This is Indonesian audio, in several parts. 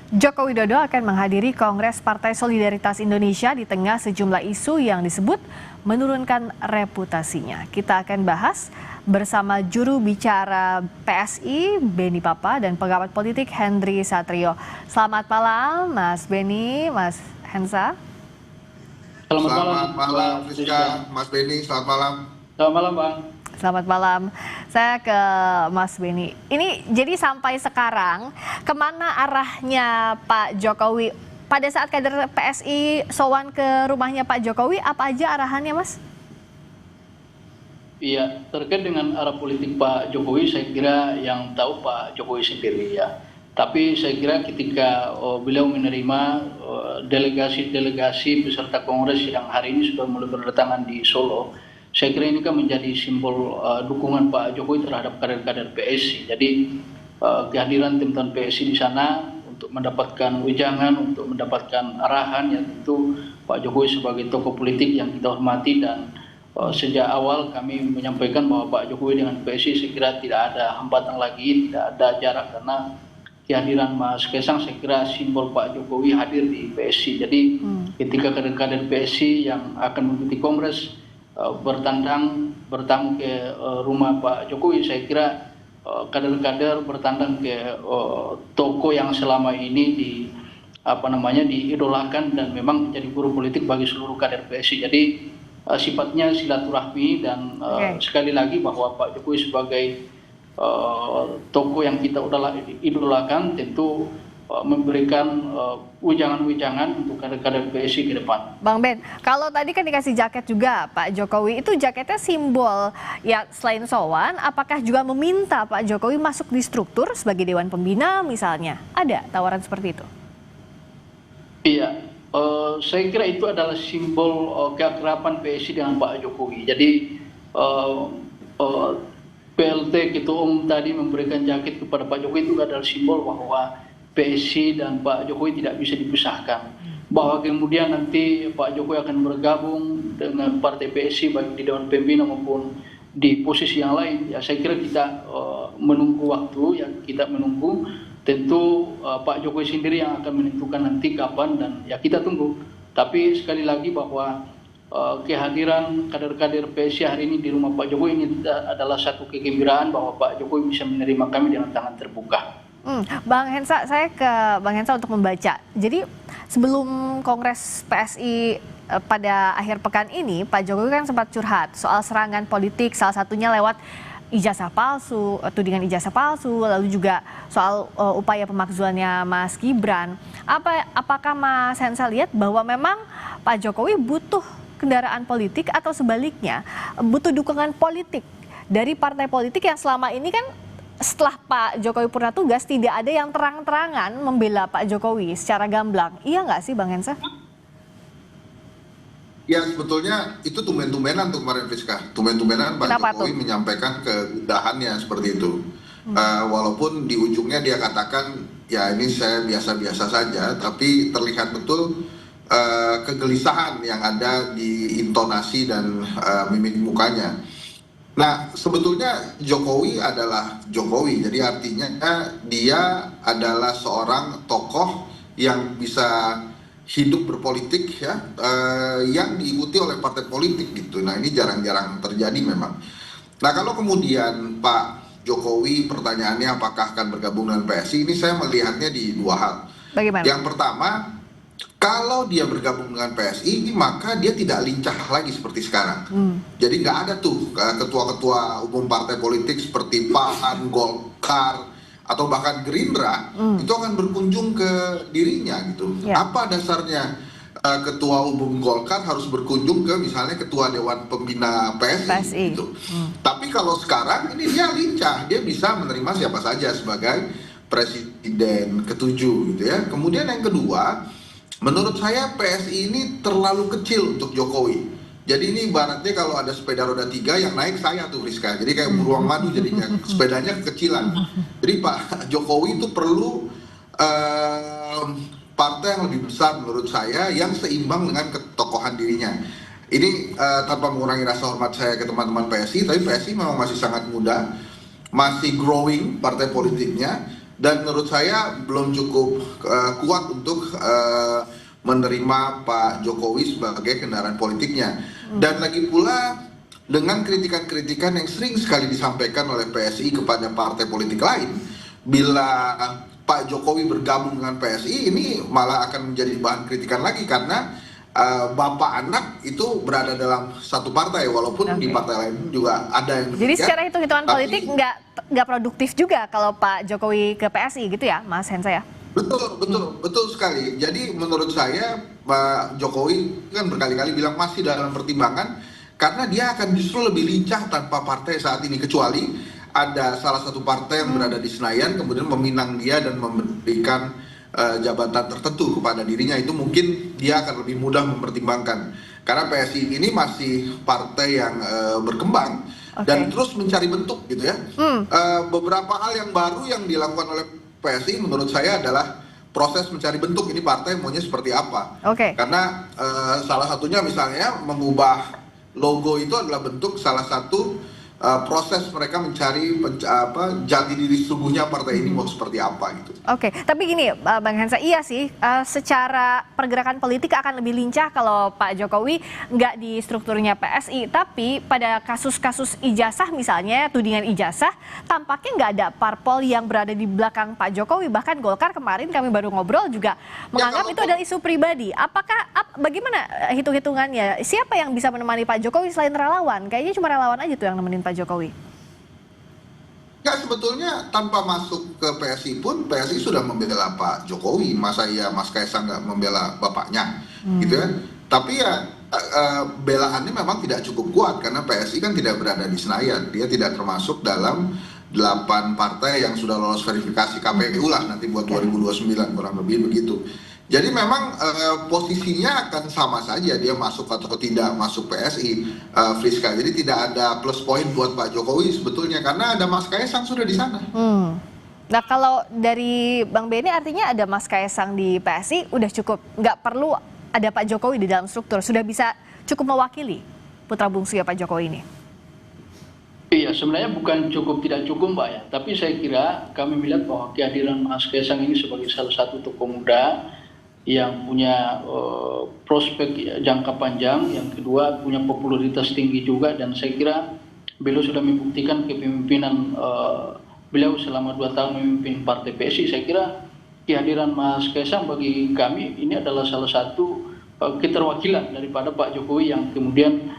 Joko Widodo akan menghadiri Kongres Partai Solidaritas Indonesia di tengah sejumlah isu yang disebut menurunkan reputasinya. Kita akan bahas bersama juru bicara PSI, Beni Papa, dan pengamat politik Hendri Satrio. Selamat malam, Mas Beni, Mas Hensa. Selamat malam, Rizka, Mas Beni, selamat malam. Selamat malam, Bang. Selamat malam. Saya ke Mas Beni. Ini jadi sampai sekarang kemana arahnya Pak Jokowi? Pada saat kader PSI sowan ke rumahnya Pak Jokowi, apa aja arahannya, Mas? Iya, terkait dengan arah politik Pak Jokowi, saya kira yang tahu Pak Jokowi sendiri ya. Tapi saya kira ketika beliau menerima delegasi-delegasi peserta kongres yang hari ini sudah mulai berdatangan di Solo, saya kira ini kan menjadi simbol dukungan Pak Jokowi terhadap kader-kader PSI. Jadi kehadiran teman-teman PSI di sana untuk mendapatkan wejangan, untuk mendapatkan arahan, ya tentu Pak Jokowi sebagai tokoh politik yang kita hormati, dan sejak awal kami menyampaikan bahwa Pak Jokowi dengan PSI saya kira tidak ada hambatan lagi, tidak ada jarak, karena kehadiran Mas Kaisang saya kira simbol Pak Jokowi hadir di PSI. Jadi ketika kader-kader PSI yang akan mengikuti kongres bertamu ke rumah Pak Jokowi, saya kira kader-kader bertandang ke toko yang selama ini diidolakan dan memang menjadi guru politik bagi seluruh kader PSI. Jadi sifatnya silaturahmi, dan sekali lagi bahwa Pak Jokowi sebagai tokoh yang kita idolakan tentu memberikan wejangan-wejangan untuk kader-kader PSI ke depan. Bang Ben, kalau tadi kan dikasih jaket juga Pak Jokowi, itu jaketnya simbol ya selain sowan, apakah juga meminta Pak Jokowi masuk di struktur sebagai Dewan Pembina misalnya? Ada tawaran seperti itu? Iya, saya kira itu adalah simbol keakraban PSI dengan Pak Jokowi. Jadi PLT Ketua Umum tadi memberikan jaket kepada Pak Jokowi itu adalah simbol bahwa PSI dan Pak Jokowi tidak bisa dipisahkan. Bahwa kemudian nanti Pak Jokowi akan bergabung dengan partai PSI baik di Dewan Pembina maupun di posisi yang lain. Ya saya kira kita menunggu waktu, ya kita menunggu. Tentu Pak Jokowi sendiri yang akan menentukan nanti kapan, dan ya kita tunggu. Tapi sekali lagi bahwa kehadiran kader-kader PSI hari ini di rumah Pak Jokowi ini adalah satu kegembiraan bahwa Pak Jokowi bisa menerima kami dengan tangan terbuka. Bang Hensa, saya ke Bang Hensa untuk membaca. Jadi sebelum Kongres PSI pada akhir pekan ini, Pak Jokowi kan sempat curhat soal serangan politik, salah satunya lewat ijazah palsu, tudingan ijazah palsu, lalu juga soal upaya pemakzulannya Mas Gibran. Apakah Mas Hensa lihat bahwa memang Pak Jokowi butuh kendaraan politik, atau sebaliknya butuh dukungan politik dari partai politik yang selama ini kan setelah Pak Jokowi purna tugas tidak ada yang terang-terangan membela Pak Jokowi secara gamblang? Iya nggak sih Bang Hensa? Ya sebetulnya itu tumben-tumbenan tuh kemarin, Rizka. Tumben-tumbenan Pak Jokowi menyampaikan kegundahannya seperti itu. Walaupun di ujungnya dia katakan ya ini saya biasa-biasa saja, tapi terlihat betul kegelisahan yang ada di intonasi dan mimik mukanya. Nah sebetulnya Jokowi adalah Jokowi, jadi artinya dia adalah seorang tokoh yang bisa hidup berpolitik ya, yang diikuti oleh partai politik gitu. Nah ini jarang-jarang terjadi memang. Nah kalau kemudian Pak Jokowi pertanyaannya apakah akan bergabung dengan PSI, ini saya melihatnya di dua hal. Bagaimana? Yang pertama, kalau dia bergabung dengan PSI, maka dia tidak lincah lagi seperti sekarang. Jadi nggak ada tuh ketua-ketua umum partai politik seperti PAN, Golkar, atau bahkan Gerindra itu akan berkunjung ke dirinya gitu. Apa dasarnya ketua umum Golkar harus berkunjung ke misalnya ketua Dewan Pembina PSI gitu. Tapi kalau sekarang ini dia lincah, dia bisa menerima siapa saja sebagai presiden ketujuh gitu ya. Kemudian yang kedua, menurut saya PSI ini terlalu kecil untuk Jokowi. Jadi ini ibaratnya kalau ada sepeda roda 3 yang naik saya tuh, Rizka. Jadi kayak beruang madu jadinya, sepedanya kekecilan. Jadi Pak Jokowi itu perlu partai yang lebih besar menurut saya, yang seimbang dengan ketokohan dirinya. Ini tanpa mengurangi rasa hormat saya ke teman-teman PSI, tapi PSI memang masih sangat muda, masih growing partai politiknya. dan menurut saya belum cukup kuat untuk menerima Pak Jokowi sebagai kendaraan politiknya. Dan lagi pula dengan kritikan-kritikan yang sering sekali disampaikan oleh PSI kepada partai politik lain, bila Pak Jokowi bergabung dengan PSI ini malah akan menjadi bahan kritikan lagi karena bapak anak itu berada dalam satu partai walaupun di partai lain juga ada yang Jadi demikian. secara hitung-hitungan politik nggak produktif juga kalau Pak Jokowi ke PSI gitu ya, Mas Hensa ya? Betul sekali. Jadi menurut saya Pak Jokowi kan berkali-kali bilang masih dalam pertimbangan karena dia akan justru lebih lincah tanpa partai saat ini, kecuali ada salah satu partai yang berada di Senayan kemudian meminang dia dan memberikan jabatan tertentu kepada dirinya, itu mungkin dia akan lebih mudah mempertimbangkan karena PSI ini masih partai yang berkembang dan terus mencari bentuk gitu ya. Beberapa hal yang baru yang dilakukan oleh PSI menurut saya adalah proses mencari bentuk ini partai maunya seperti apa. Karena salah satunya misalnya mengubah logo itu adalah bentuk salah satu proses mereka mencari jati diri sesungguhnya partai ini mau seperti apa gitu. Tapi gini Bang Hensa, iya sih secara pergerakan politik akan lebih lincah kalau Pak Jokowi nggak di strukturnya PSI. Tapi pada kasus-kasus ijazah misalnya, tudingan ijazah, tampaknya nggak ada parpol yang berada di belakang Pak Jokowi. Bahkan Golkar kemarin kami baru ngobrol juga menganggap itu adalah isu pribadi. Bagaimana hitung-hitungannya? Siapa yang bisa menemani Pak Jokowi selain relawan? Kayaknya cuma relawan aja tuh yang nemenin Pak Jokowi. Ya sebetulnya tanpa masuk ke PSI pun PSI sudah membela Pak Jokowi, masa ya Mas Kaisang nggak membela bapaknya gitu ya. Tapi ya belaannya memang tidak cukup kuat karena PSI kan tidak berada di Senayan, dia tidak termasuk dalam 8 partai yang sudah lolos verifikasi KPU lah nanti buat 2029 kurang lebih begitu. Jadi memang posisinya akan sama saja dia masuk atau tidak masuk PSI, Friska. Jadi tidak ada plus point buat Pak Jokowi sebetulnya karena ada Mas Kaisang sudah di sana. Nah kalau dari Bang Benny artinya ada Mas Kaisang di PSI udah cukup, nggak perlu ada Pak Jokowi di dalam struktur, sudah bisa cukup mewakili putra bungsu ya Pak Jokowi ini. Iya, sebenarnya bukan cukup tidak cukup Mbak ya, tapi saya kira kami melihat bahwa kehadiran Mas Kaisang ini sebagai salah satu tokoh muda yang punya prospek jangka panjang, yang kedua punya popularitas tinggi juga, dan saya kira beliau sudah membuktikan kepemimpinan beliau selama 2 tahun memimpin partai PSI. Saya kira kehadiran Mas Kaisang bagi kami ini adalah salah satu keterwakilan daripada Pak Jokowi yang kemudian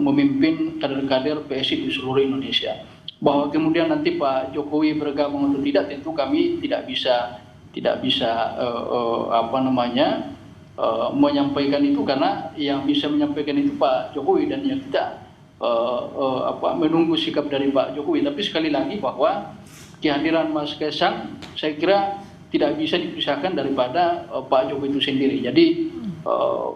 memimpin kader-kader PSI di seluruh Indonesia. Bahwa kemudian nanti Pak Jokowi bergabung atau tidak tentu kami tidak bisa menyampaikan itu karena yang bisa menyampaikan itu Pak Jokowi dan yang kita menunggu sikap dari Pak Jokowi. Tapi sekali lagi bahwa kehadiran Mas Kaisang saya kira tidak bisa dipisahkan daripada Pak Jokowi itu sendiri. Jadi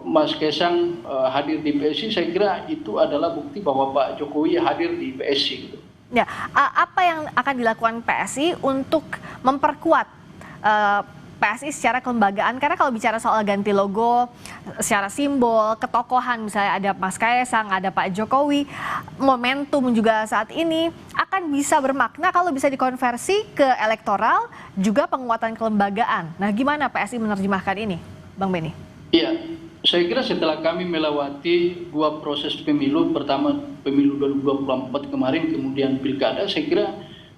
Mas Kaisang hadir di PSI saya kira itu adalah bukti bahwa Pak Jokowi hadir di PSI gitu. Ya, apa yang akan dilakukan PSI untuk memperkuat PSI secara kelembagaan? Karena kalau bicara soal ganti logo, secara simbol, ketokohan misalnya ada Mas Kaisang, ada Pak Jokowi, momentum juga saat ini akan bisa bermakna kalau bisa dikonversi ke elektoral, juga penguatan kelembagaan. Nah gimana PSI menerjemahkan ini, Bang Benny? Iya, saya kira setelah kami melewati 2 proses pemilu, pertama pemilu 2024 kemarin, kemudian pilkada, saya kira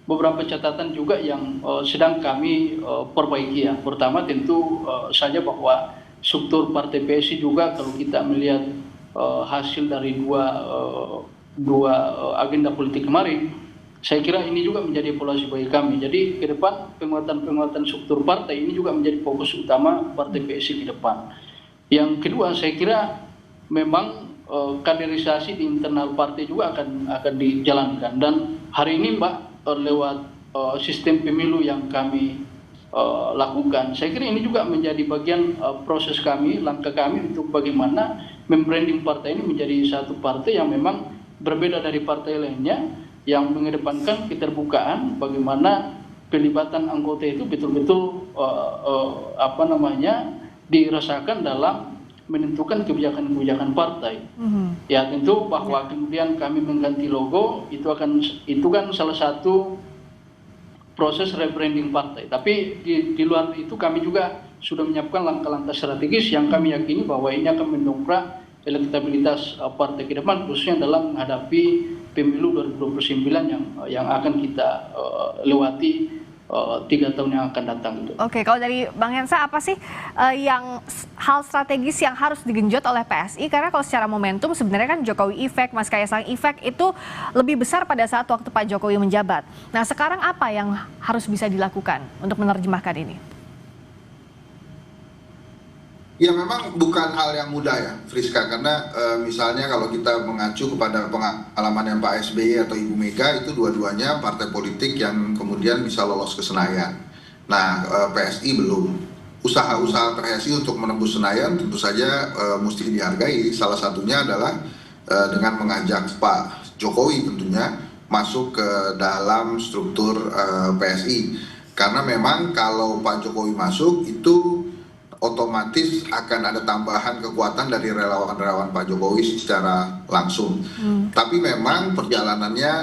beberapa catatan juga yang sedang kami perbaiki ya. Pertama tentu saja bahwa struktur partai PSI juga kalau kita melihat hasil dari dua agenda politik kemarin, saya kira ini juga menjadi evaluasi bagi kami. Jadi ke depan penguatan struktur partai ini juga menjadi fokus utama partai PSI ke depan. Yang kedua saya kira memang kaderisasi di internal partai juga akan dijalankan, dan hari ini Mbak lewat sistem pemilu yang kami lakukan, saya kira ini juga menjadi bagian proses kami, langkah kami untuk bagaimana membranding partai ini menjadi satu partai yang memang berbeda dari partai lainnya, yang mengedepankan keterbukaan, bagaimana pelibatan anggota itu betul-betul dirasakan dalam menentukan kebijakan-kebijakan partai. Ya tentu bahwa kemudian kami mengganti logo itu kan salah satu proses rebranding partai. Tapi di luar itu kami juga sudah menyiapkan langkah-langkah strategis yang kami yakini bahwa ini akan mendongkrak elektabilitas partai ke depan, khususnya dalam menghadapi pemilu 2029 yang akan kita lewati 3 tahun yang akan datang. Oke, kalau dari Bang Hensa apa sih yang hal strategis yang harus digenjot oleh PSI? Karena kalau secara momentum sebenarnya kan Jokowi efek, Mas Kaisang efek itu lebih besar pada saat waktu Pak Jokowi menjabat. Nah sekarang apa yang harus bisa dilakukan untuk menerjemahkan ini? Ya memang bukan hal yang mudah ya Friska, karena misalnya kalau kita mengacu kepada pengalaman yang Pak SBY atau Ibu Mega, itu dua-duanya partai politik yang kemudian bisa lolos ke Senayan. Nah PSI belum. Usaha-usaha PSI untuk menembus Senayan tentu saja mesti dihargai. Salah satunya adalah dengan mengajak Pak Jokowi tentunya masuk ke dalam struktur PSI. Karena memang kalau Pak Jokowi masuk itu otomatis akan ada tambahan kekuatan dari relawan-relawan Pak Jokowi secara langsung. Tapi memang perjalanannya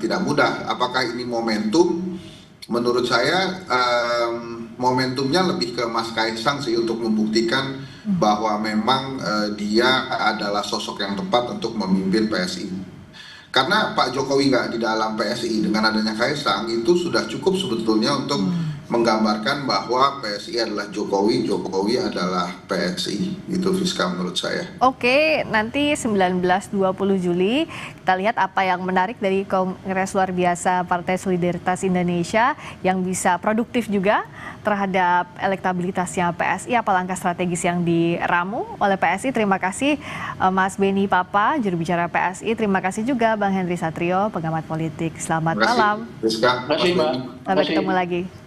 tidak mudah. Apakah ini momentum? Menurut saya momentumnya lebih ke Mas Kaisang sih untuk membuktikan bahwa memang dia adalah sosok yang tepat untuk memimpin PSI. Karena Pak Jokowi nggak di dalam PSI, dengan adanya Kaisang itu sudah cukup sebetulnya untuk menggambarkan bahwa PSI adalah Jokowi, Jokowi adalah PSI. Itu Friska menurut saya. Oke, nanti 19-20 Juli kita lihat apa yang menarik dari Kongres Luar Biasa Partai Solidaritas Indonesia yang bisa produktif juga terhadap elektabilitasnya PSI, apa langkah strategis yang diramu oleh PSI. Terima kasih Mas Beni Papa, juru bicara PSI. Terima kasih juga Bang Henry Satrio, pengamat politik. Selamat malam. Friska. Terima kasih, Mbak. Sampai ketemu lagi.